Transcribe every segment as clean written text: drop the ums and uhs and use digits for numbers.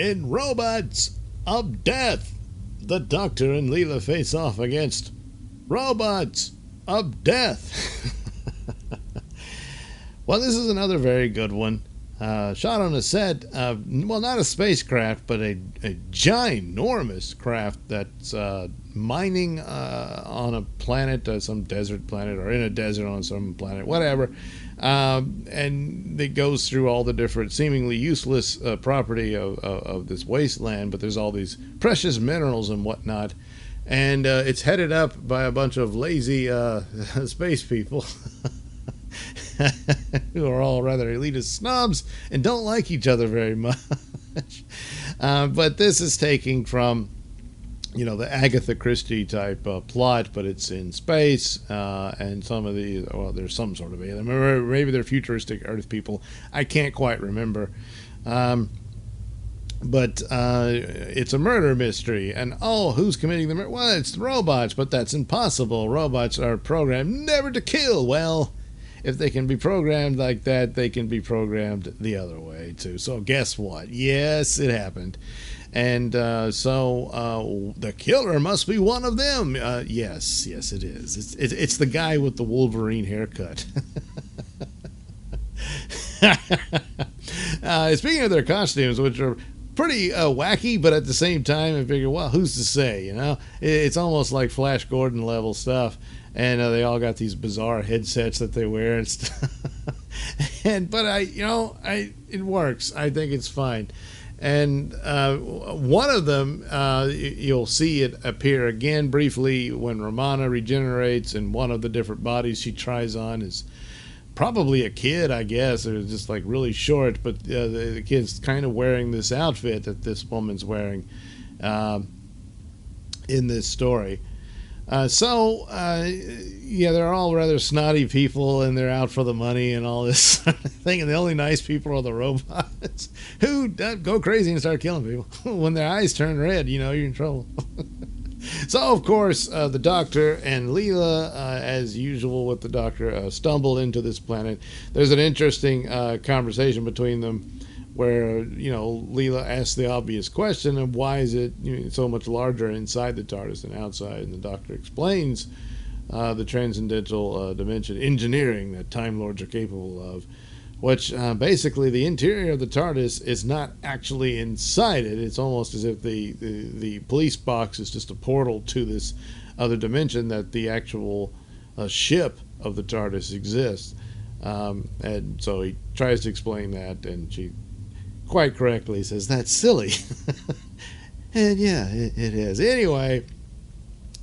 In Robots of Death, the Doctor and Leela face off against Robots of Death. Well, this is another very good one. Shot on a set of, well, not a spacecraft, but a ginormous craft that's mining on a planet, some desert planet, or in a desert on some planet, whatever. And it goes through all the different seemingly useless property of this wasteland, but there's all these precious minerals and whatnot. And it's headed up by a bunch of lazy space people who are all rather elitist snobs and don't like each other very much. But this is taking from, you know, the Agatha Christie type plot, but it's in space, and some of the, well, there's some sort of alien. Maybe they're futuristic Earth people. I can't quite remember. But it's a murder mystery, and oh, who's committing the murder? Well, it's robots, but that's impossible. Robots are programmed never to kill. Well, if they can be programmed like that, they can be programmed the other way too. So guess what? Yes, it happened. And so the killer must be one of them. Yes, it is. It's the guy with the Wolverine haircut. Speaking of their costumes, which are pretty wacky, but at the same time, I figure, well, who's to say? You know, it's almost like Flash Gordon level stuff. And they all got these bizarre headsets that they wear and stuff. But it works. I think it's fine. And one of them, you'll see it appear again briefly when Romana regenerates, and one of the different bodies she tries on is probably a kid, I guess, or just like really short, but the kid's kind of wearing this outfit that this woman's wearing in this story. Yeah, they're all rather snotty people, and they're out for the money and all this sort of thing. And the only nice people are the robots who go crazy and start killing people. When their eyes turn red, you know, you're in trouble. So, of course, the Doctor and Leela, as usual with the Doctor, stumble into this planet. There's an interesting conversation between them where, you know, Leela asks the obvious question of why is it, you know, so much larger inside the TARDIS than outside, and the Doctor explains the transcendental dimension engineering that Time Lords are capable of, which basically the interior of the TARDIS is not actually inside it. It's almost as if the police box is just a portal to this other dimension, that the actual ship of the TARDIS exists. And so he tries to explain that, and she quite correctly says, that's silly. And yeah, it is. Anyway,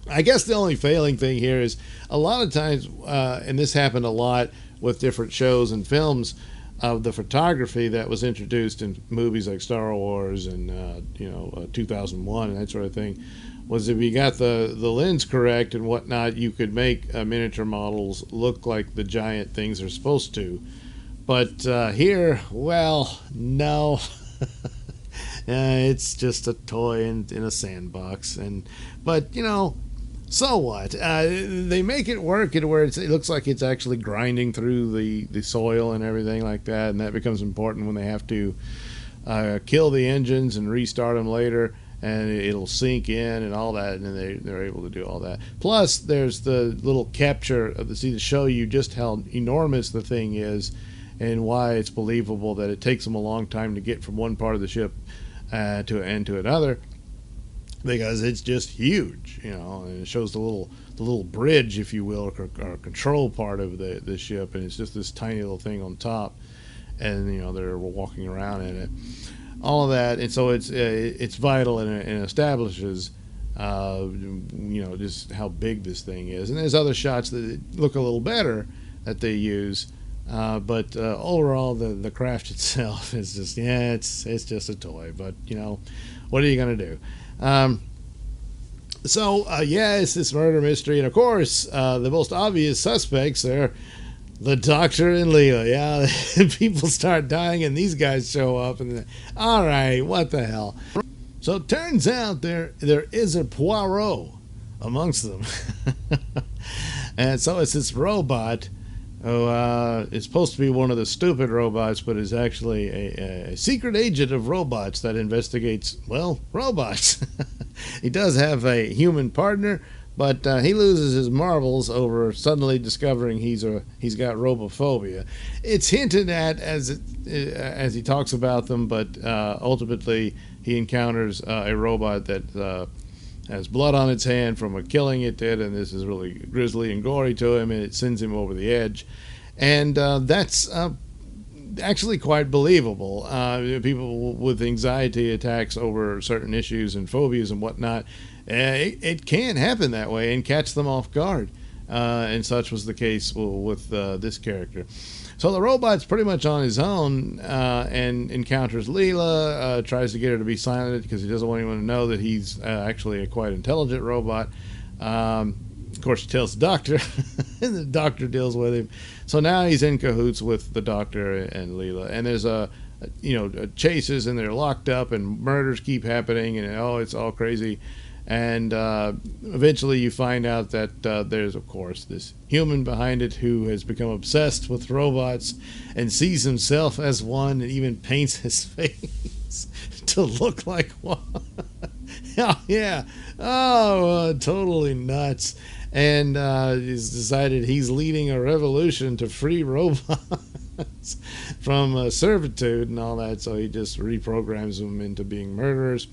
I guess the only failing thing here is a lot of times, and this happened a lot with different shows and films, of the photography that was introduced in movies like Star Wars and 2001 and that sort of thing, was if you got the lens correct and whatnot, you could make miniature models look like the giant things are supposed to. But here, well, no. It's just a toy in a sandbox. But, you know, so what? They make it work where it looks like it's actually grinding through the soil and everything like that, and that becomes important when they have to kill the engines and restart them later, and it'll sink in and all that, and they're able to do all that. Plus, there's the little capture of to show you just how enormous the thing is, and why it's believable that it takes them a long time to get from one part of the ship to another, because it's just huge, you know. And it shows the little bridge, if you will, or control part of the ship, and it's just this tiny little thing on top, and you know they're walking around in it, all of that. And so it's vital, and it establishes just how big this thing is. And there's other shots that look a little better that they use. But overall, the craft itself is just, yeah, it's just a toy. But, you know, what are you going to do? It's this murder mystery. And, of course, the most obvious suspects are the Doctor and Leela. Yeah, people start dying, and these guys show up. And all right, what the hell? So it turns out there is a Poirot amongst them. And so it's this robot It's supposed to be one of the stupid robots, but is actually a secret agent of robots that investigates, well, robots. He does have a human partner, but he loses his marbles over suddenly discovering he's got robophobia. It's hinted at as he talks about them, but ultimately he encounters a robot that has blood on its hand from a killing it did, and this is really grisly and gory to him, and it sends him over the edge. And that's actually quite believable. People with anxiety attacks over certain issues and phobias and whatnot, it can happen that way and catch them off guard. And such was the case with this character. So the robot's pretty much on his own and encounters Leela, tries to get her to be silent because he doesn't want anyone to know that he's actually a quite intelligent robot. Of course, he tells the doctor, and the doctor deals with him. So now he's in cahoots with the doctor and Leela. And there's chases, and they're locked up, and murders keep happening, and it's all crazy. And eventually you find out that there's, of course, this human behind it who has become obsessed with robots and sees himself as one and even paints his face to look like one. Oh, yeah. Oh, totally nuts. And he's decided he's leading a revolution to free robots from servitude and all that. So he just reprograms them into being murderers.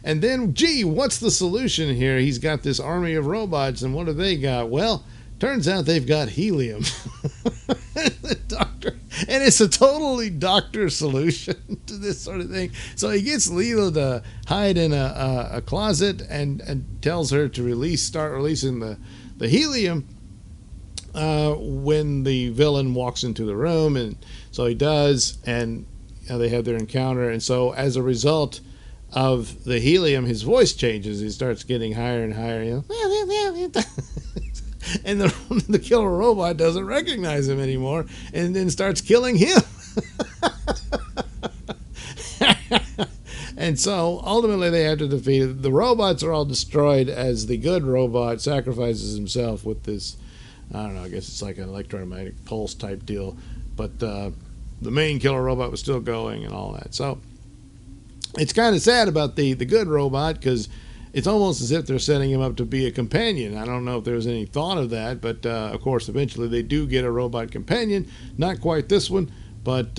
And then, gee, what's the solution here? He's got this army of robots, and what do they got? Well, turns out they've got helium. The doctor, and it's a totally doctor solution to this sort of thing. So he gets Leela to hide in a closet and tells her to start releasing the helium when the villain walks into the room. And so he does, and they have their encounter. And so as a result of the helium, his voice changes. He starts getting higher and higher, and the killer robot doesn't recognize him anymore, and then starts killing him. And so ultimately they have to defeat it. The robots are all destroyed as the good robot sacrifices himself with this, I don't know, I guess it's like an electromagnetic pulse type deal, but the main killer robot was still going and all that. So it's kind of sad about the good robot, because it's almost as if they're setting him up to be a companion. I don't know if there was any thought of that, but of course eventually they do get a robot companion. Not quite this one, but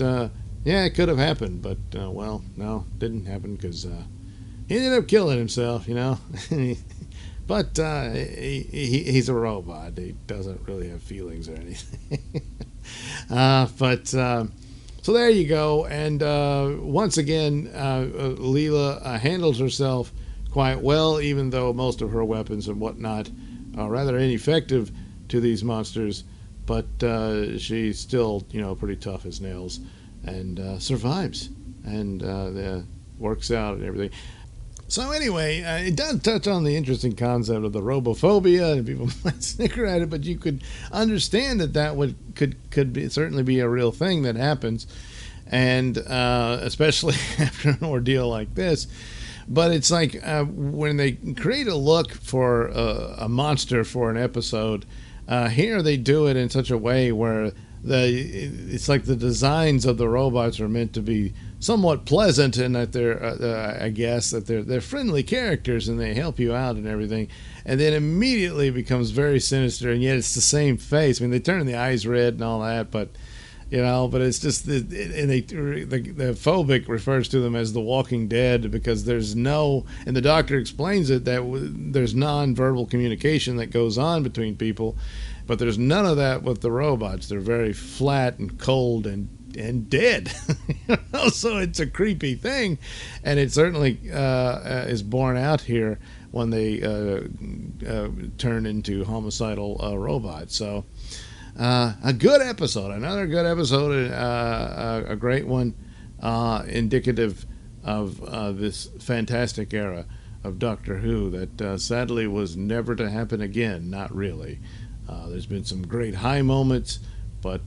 yeah, it could have happened. But well, no, didn't happen, because he ended up killing himself, But he's a robot. He doesn't really have feelings or anything. So there you go. And once again, Leela handles herself quite well, even though most of her weapons and whatnot are rather ineffective to these monsters. But she's still, pretty tough as nails, and survives, and works out and everything. So anyway, it does touch on the interesting concept of the robophobia, and people might snicker at it, but you could understand that could certainly be a real thing that happens, and especially after an ordeal like this. But it's like when they create a look for a monster for an episode, here they do it in such a way where it's like the designs of the robots are meant to be somewhat pleasant, and that they're I guess that they're friendly characters and they help you out and everything, and then immediately becomes very sinister, and yet it's the same face. I mean, they turn the eyes red and all that, but it's just the phobic refers to them as the Walking Dead, because there's no, and the doctor explains it, that there's non-verbal communication that goes on between people, but there's none of that with the robots. They're very flat and cold and dead. So it's a creepy thing, and it certainly is borne out here when they turn into homicidal robots. So a good episode, another good episode, a great one, indicative of this fantastic era of Doctor Who that sadly was never to happen again. Not really. There's been some great high moments, but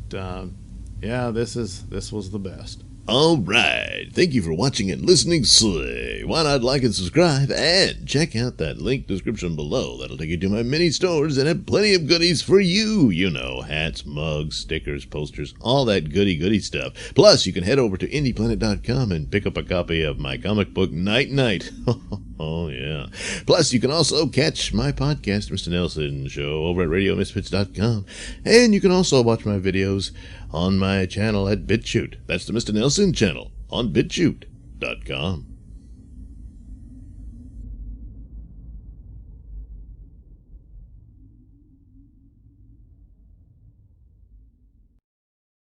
yeah, this was the best. Alright, thank you for watching and listening, Slay. Why not like and subscribe, and check out that link description below. That'll take you to my mini stores that have plenty of goodies for you. You know, hats, mugs, stickers, posters, all that goody stuff. Plus, you can head over to indieplanet.com and pick up a copy of my comic book, Night Night. Oh, yeah. Plus, you can also catch my podcast, Mr Nailsin Show, over at RadioMisfits.com. And you can also watch my videos on my channel at BitChute. That's the Mr Nailsin channel on BitChute.com.